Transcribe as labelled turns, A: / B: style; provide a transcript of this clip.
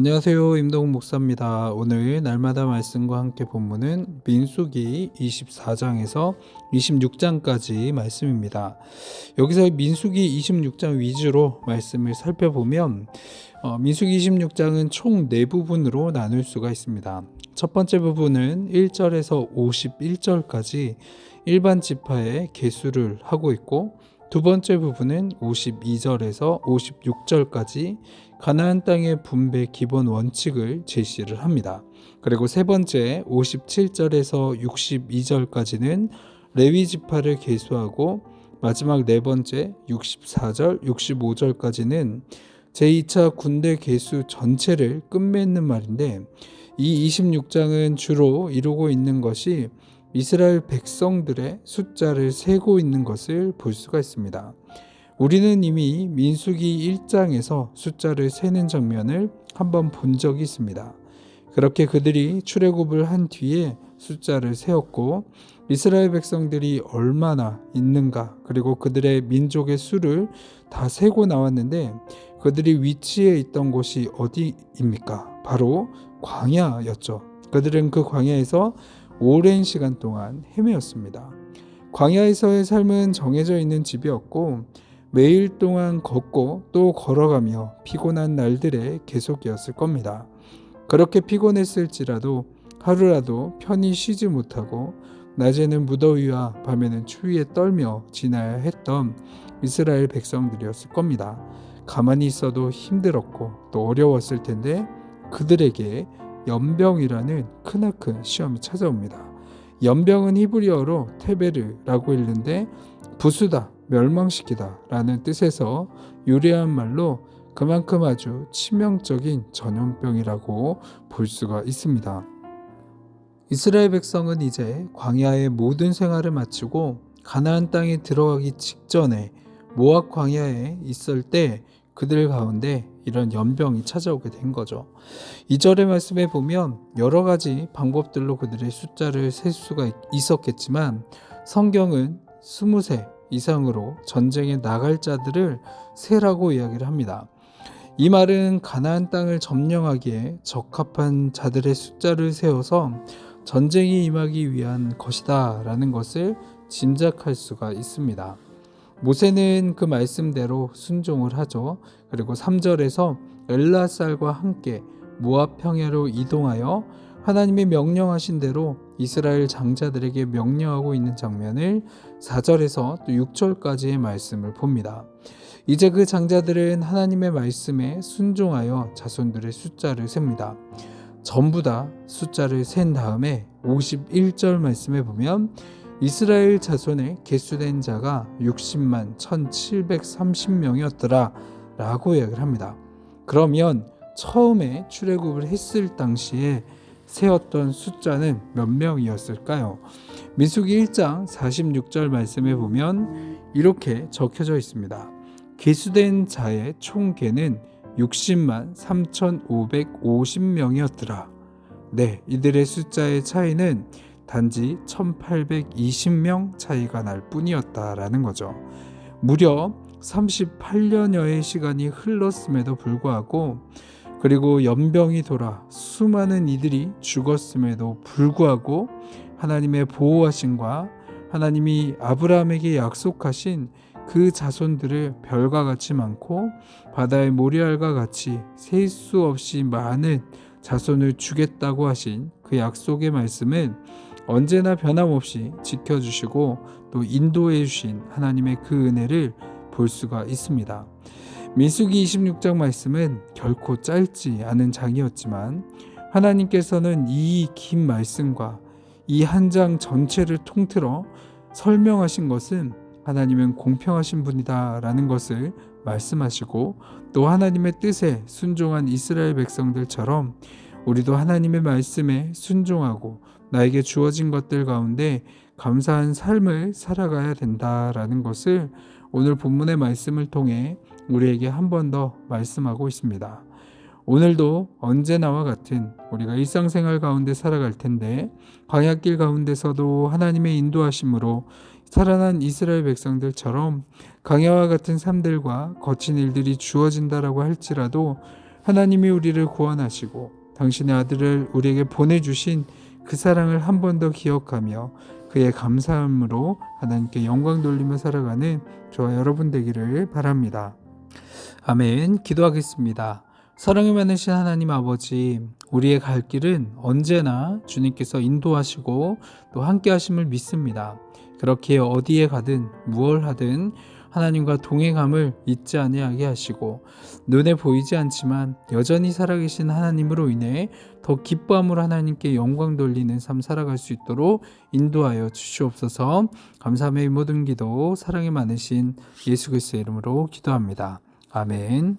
A: 안녕하세요. 임동훈 목사입니다. 오늘 날마다 말씀과 함께 본문은 민수기 24장에서 26장까지 말씀입니다. 여기서 민수기 26장 위주로 말씀을 살펴보면 민수기 26장은 총 4부분으로 나눌 수가 있습니다. 첫 번째 부분은 1절에서 51절까지 일반 지파의 계수를 하고 있고, 두 번째 부분은 52절에서 56절까지 가나안 땅의 분배 기본 원칙을 제시를 합니다. 그리고 세 번째 57절에서 62절까지는 레위 지파를 계수하고, 마지막 네 번째 64절, 65절까지는 제2차 군대 계수 전체를 끝맺는 말인데, 이 26장은 주로 이루고 있는 것이 이스라엘 백성들의 숫자를 세고 있는 것을 볼 수가 있습니다. 우리는 이미 민수기 1장에서 숫자를 세는 장면을 한번 본 적이 있습니다. 그렇게 그들이 출애굽을 한 뒤에 숫자를 세었고, 이스라엘 백성들이 얼마나 있는가, 그리고 그들의 민족의 수를 다 세고 나왔는데, 그들이 위치해 있던 곳이 어디입니까? 바로 광야였죠. 그들은 그 광야에서 오랜 시간 동안 헤매었습니다. 광야에서의 삶은 정해져 있는 집이었고, 매일 동안 걷고 또 걸어가며 피곤한 날들의 계속이었을 겁니다. 그렇게 피곤했을지라도 하루라도 편히 쉬지 못하고 낮에는 무더위와 밤에는 추위에 떨며 지나야 했던 이스라엘 백성들이었을 겁니다. 가만히 있어도 힘들었고 또 어려웠을 텐데, 그들에게 연병이라는 크나큰 시험이 찾아옵니다. 연병은 히브리어로 테베르라고 읽는데, 부수다, 멸망시키다 라는 뜻에서 유래한 말로 그만큼 아주 치명적인 전염병이라고 볼 수가 있습니다. 이스라엘 백성은 이제 광야의 모든 생활을 마치고 가나안 땅에 들어가기 직전에 모압 광야에 있을 때 그들 가운데 이런 연병이 찾아오게 된 거죠. 2절의 말씀에 보면 여러 가지 방법들로 그들의 숫자를 셀 수가 있었겠지만, 성경은 20세 이상으로 전쟁에 나갈 자들을 세라고 이야기를 합니다. 이 말은 가나안 땅을 점령하기에 적합한 자들의 숫자를 세워서 전쟁이 임하기 위한 것이다 라는 것을 짐작할 수가 있습니다. 모세는 그 말씀대로 순종을 하죠. 그리고 3절에서 엘라살과 함께 모압 평야로 이동하여 하나님이 명령하신 대로 이스라엘 장자들에게 명령하고 있는 장면을 4절에서 또 6절까지의 말씀을 봅니다. 이제 그 장자들은 하나님의 말씀에 순종하여 자손들의 숫자를 셉니다. 전부 다 숫자를 센 다음에 51절 말씀에 보면 이스라엘 자손에 계수된 자가 60만 1730명이었더라 라고 이야기를 합니다. 그러면 처음에 출애굽을 했을 당시에 세었던 숫자는 몇 명이었을까요? 민수기 1장 46절 말씀에 보면 이렇게 적혀져 있습니다. 계수된 자의 총계는 60만 3550명이었더라. 네, 이들의 숫자의 차이는 단지 1820명 차이가 날 뿐이었다라는 거죠. 무려 38년여의 시간이 흘렀음에도 불구하고, 그리고 연병이 돌아 수많은 이들이 죽었음에도 불구하고, 하나님의 보호하심과 하나님이 아브라함에게 약속하신 그 자손들을 별과 같이 많고 바다의 모래알과 같이 셀 수 없이 많은 자손을 주겠다고 하신 그 약속의 말씀은 언제나 변함없이 지켜주시고 또 인도해 주신 하나님의 그 은혜를 볼 수가 있습니다. 민수기 26장 말씀은 결코 짧지 않은 장이었지만, 하나님께서는 이 긴 말씀과 이 한 장 전체를 통틀어 설명하신 것은 하나님은 공평하신 분이다 라는 것을 말씀하시고, 또 하나님의 뜻에 순종한 이스라엘 백성들처럼 우리도 하나님의 말씀에 순종하고 나에게 주어진 것들 가운데 감사한 삶을 살아가야 된다라는 것을 오늘 본문의 말씀을 통해 우리에게 한 번 더 말씀하고 있습니다. 오늘도 언제나와 같은 우리가 일상생활 가운데 살아갈 텐데, 광야길 가운데서도 하나님의 인도하심으로 살아난 이스라엘 백성들처럼 광야와 같은 삶들과 거친 일들이 주어진다라고 할지라도 하나님이 우리를 구원하시고 당신의 아들을 우리에게 보내주신 그 사랑을 한 번 더 기억하며 그의 감사함으로 하나님께 영광 돌리며 살아가는 저와 여러분 되기를 바랍니다. 아멘. 기도하겠습니다. 사랑이 많으신 하나님 아버지, 우리의 갈 길은 언제나 주님께서 인도하시고 또 함께 하심을 믿습니다. 그렇게 어디에 가든 무얼 하든 하나님과 동행함을 잊지 아니하게 하시고 눈에 보이지 않지만 여전히 살아계신 하나님으로 인해 더 기뻐함으로 하나님께 영광 돌리는 삶 살아갈 수 있도록 인도하여 주시옵소서. 감사함의 모든 기도 사랑이 많으신 예수 그리스도의 이름으로 기도합니다. 아멘.